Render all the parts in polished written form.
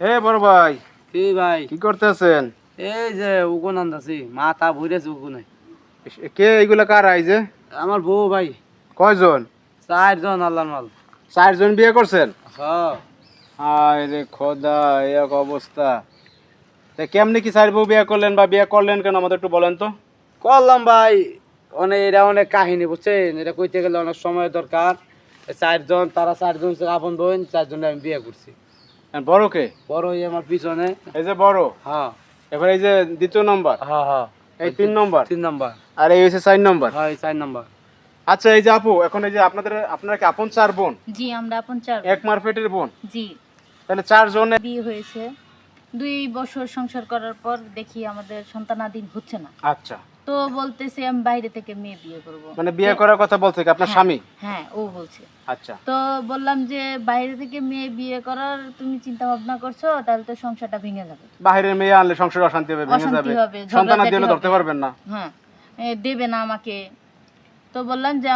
বড় ভাই, কি ভাই? কি করতেছেন? এই যে উগুন আনতাছি, মাথা ভইরেছে উগুনে। কে এইগুলা কার আইছে? আমার বউ ভাই, কয়জন? 4 জন আল্লাহর মাল। 4 জন বিয়ে করছেন? হ্যাঁ। হায় রে খোদা, এক অবস্থা। তা কেমনে কি 4 বউ বিয়ে করলেন বা বিয়ে করলেন কেন আমাদের একটু বলেন তো। করলাম ভাই, অনেক কাহিনী বুঝছেন, এটা কইতে গেলে অনেক সময় দরকার। 4 জন, তারা 4 জন আপন বোন, 4 জনে আমি বিয়ে করছি। বড় কে? বড় হই আমার পিছনে। এই যে বড়, হ্যাঁ এবার এই যে দ্বিতীয় নম্বর, হ্যাঁ হ্যাঁ, এই 3 নম্বর, 3 নাম্বার। আর এই হচ্ছে 4 নম্বর। হ্যাঁ 4 নাম্বার। আচ্ছা এই যে আপু, এখন এই যে আপনারা কি আপন 4 বোন? জি আমরা আপন 4 এক মার পেটের বোন? জি। তাহলে 4 জনে বিয়ে হয়েছে, 2 বছর সংসার করার পর দেখি আমাদের সন্তানাদি হচ্ছে না। আচ্ছা, তো বলতেছে আমি বাইরে থেকে মেয়ে বিয়ে করব। মানে বিয়ে করার কথা বলছে কি আপনার স্বামী? হ্যাঁ ও বলছে। আচ্ছা, তো বললাম যে বাইরে থেকে মেয়ে বিয়ে করার তুমি চিন্তা ভাবনা করছো, তাহলে তো সংসারটা ভেঙে যাবে। বাহিরের মেয়ে আনলে সংসার অশান্তি হবে, ভেঙে যাবে, সন্তান দিলে ধরতে পারবেন না। হ্যাঁ দেবে না আমাকে। তো বললাম যে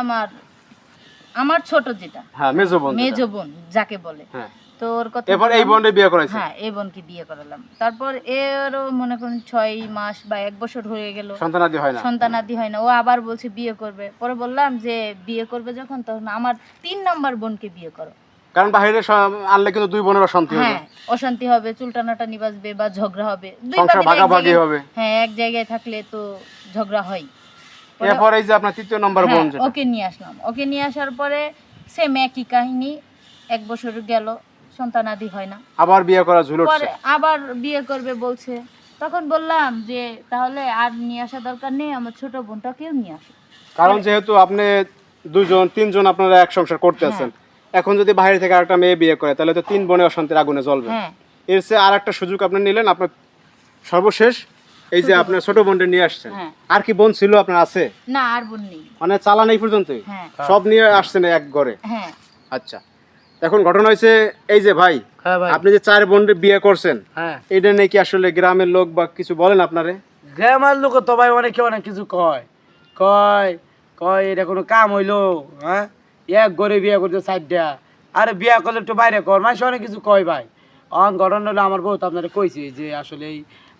আমার ছোট যেটা, হ্যাঁ মেজো বোন, মেজো বোন যাকে বলে, হ্যাঁ, তো ওর কথা এবার এই বোনকে বিয়ে করাইছে? হ্যাঁ এই বোনকে বিয়ে করালাম। তারপর এরও মনে করুন 6 মাস বা 1 বছর হয়ে গেল, সন্তানাদি হয় না। সন্তানাদি হয় না। ও আবার বলছে বিয়ে করবে। পরে বললাম যে বিয়ে করবে যখন, তখন আমার 3 নাম্বার বোনকে বিয়ে করো। কারণ বাহিরে আনলে কিন্তু 2 বোনের অশান্তি হবে। হ্যাঁ অশান্তি হবে, চুলটানাটানি বাজবে বা ঝগড়া হবে, দুই সংসার বাড়িতে ভাগাভাগি হবে। হ্যাঁ এক জায়গায় থাকলে তো ঝগড়া হয়। এরপর এই যে আপনার তৃতীয় নম্বর বোন যেটা, ওকে নিয়ে আসলাম। ওকে নিয়ে আসার পরে সেম একই কাহিনী, 1 বছর গেল, সন্তানাদি হয় না। আবার বিয়ে করা ঝুল উঠছে। পরে আবার বিয়ে করবে বলছে। তখন বললাম যে তাহলে আর নিয়ে আসা দরকার নেই, আমার ছোট বোনটাকেও নিয়ে আসো। কারণ যেহেতু আপনি 2 জন 3 জন আপনারা এক সংসার করতে আছেন, এখন যদি বাইরে থেকে আরেকটা মেয়ে বিয়ে করে তাহলে তো 3 বোনের অশান্তির আগুনে জ্বলবে। হ্যাঁ এর চেয়ে আরেকটা সুযোগ আপনি নিলেন, আপনার সর্বশেষ এই যে আপনার ছোট বোনটা নিয়ে আসছেন। হ্যাঁ। আর কি বোন ছিল আপনার আছে? না আর বোন নেই। মানে চালান এই পর্যন্তই? হ্যাঁ সব নিয়ে আসছেন এক ঘরে? হ্যাঁ। আচ্ছা, এখন ঘটনা হয়েছে এই যে ভাই, হ্যাঁ ভাই। আপনি যে 4 বোনের বিয়ে করছেন, হ্যাঁ, এটা নাকি আসলে গ্রামের লোক বা কিছু বলেন আপনারে? গ্রামের লোক তো ভাই অনেকে অনেক কিছু কয় কয় কয় এটা কোনো কাম হইলো? হ্যাঁ, এক ঘরে বিয়ে করতে 4টা, আরে বিয়ে করলে একটু বাইরে কর, মানুষ অনেক কিছু কয় ভাই। ঘটনা হলো আমার বউ তো আপনারা কইছি যে আসলে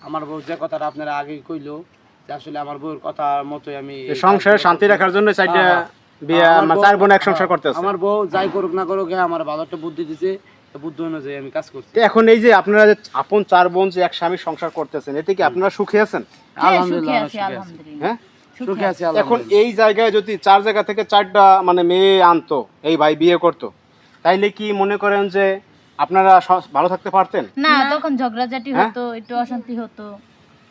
আমার বউ যে কথাটা আপনারা আগে কইলো, যে আসলে আমার বউর কথা মতোই আমি সংসারে শান্তি রাখার জন্য 4টা বিয়ে, আমার 4 বোন এক সংসার করতেছে। আমার বউ যাই করুক না করুক, আমার ভালো একটা বুদ্ধি দিছে, বুদ্ধি অনুযায়ী আমি কাজ করছি। তো এখন এই যে আপনারা যে আপন 4 বোন যে এক স্বামী সংসার করতেছেন, এতে কি আপনারা সুখী আছেন? আলহামদুলিল্লাহ, সুখে আছি, সুখে আছি। আলহামদুলিল্লাহ। হ্যাঁ, সুখে আছি এখন আলহামদুলিল্লাহ। এই জায়গায় যদি 4 জায়গা থেকে 4টা মানে মেয়ে আনতো, এই ভাই বিয়ে করতো, তাইলে কি মনে করেন যে আপনারা ভালো থাকতে পারতেন? না তখন ঝগড়াঝাটি হ্যাঁ? হতো, একটু অশান্তি হতো,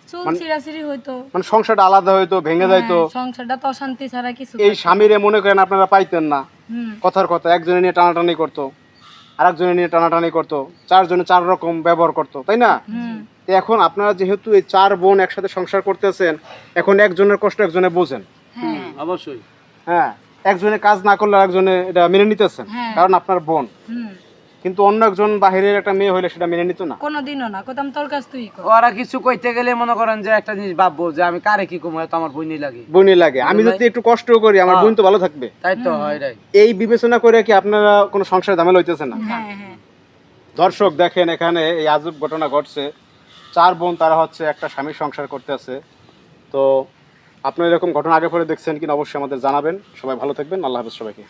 চুল ছিঁড়াছিঁড়ি হইতো। মানে সংসারটা আলাদা হইতো, ভেঙে যাইতো। সংসারটা তো অশান্তি ছাড়া কিছু এই স্বামীরে মনে করেন আপনারা পাইতেন না। হুম। কথার কথা একজনে নিয়ে টানাটানি করতো, আরেকজনে নিয়ে টানাটানি করতো, 4 জনে 4 রকম ব্যবহার করতো, তাই না? তো এখন আপনারা যেহেতু এই 4 বোন একসাথে সংসার করতেছেন, এখন একজনের কষ্ট একজনে বোঝেন। অবশ্যই। হ্যাঁ, একজনে কাজ না করলে আরেকজনে এটা মেনে নিতেছেন, কারণ আপনার বোন। কিন্তু অন্য একজন বাহিরের একটা মেয়ে হইলে সেটা মেনে নিত না। কোনোদিনও না, কোথাম তোর কাছ তুই কর। ওরা কিছু কইতে গেলে মনে করেন যে একটা জিনিস ভাববো যে আমি কারে কি কম, হয়তো আমার বইনি লাগে, বোনই লাগে। আমি যদি একটু কষ্ট করি আমার বোন তো ভালো থাকবে, তাই তো হয় রে। এই বিবেচনা করে কি আপনারা কোনো সংসার ঝামেলা হইতেছে না? হ্যাঁ হ্যাঁ। দর্শক দেখেন, এখানে এই আজব ঘটনা ঘটছে। 4 বোন তারা হচ্ছে একটা স্বামীর সংসার করতেছে। তো আপনারা এরকম ঘটনা আগে পরে দেখছেন কিনা অবশ্যই আমাদের জানাবেন। সবাই ভালো থাকবেন, আল্লাহ হাফেজ সবাইকে।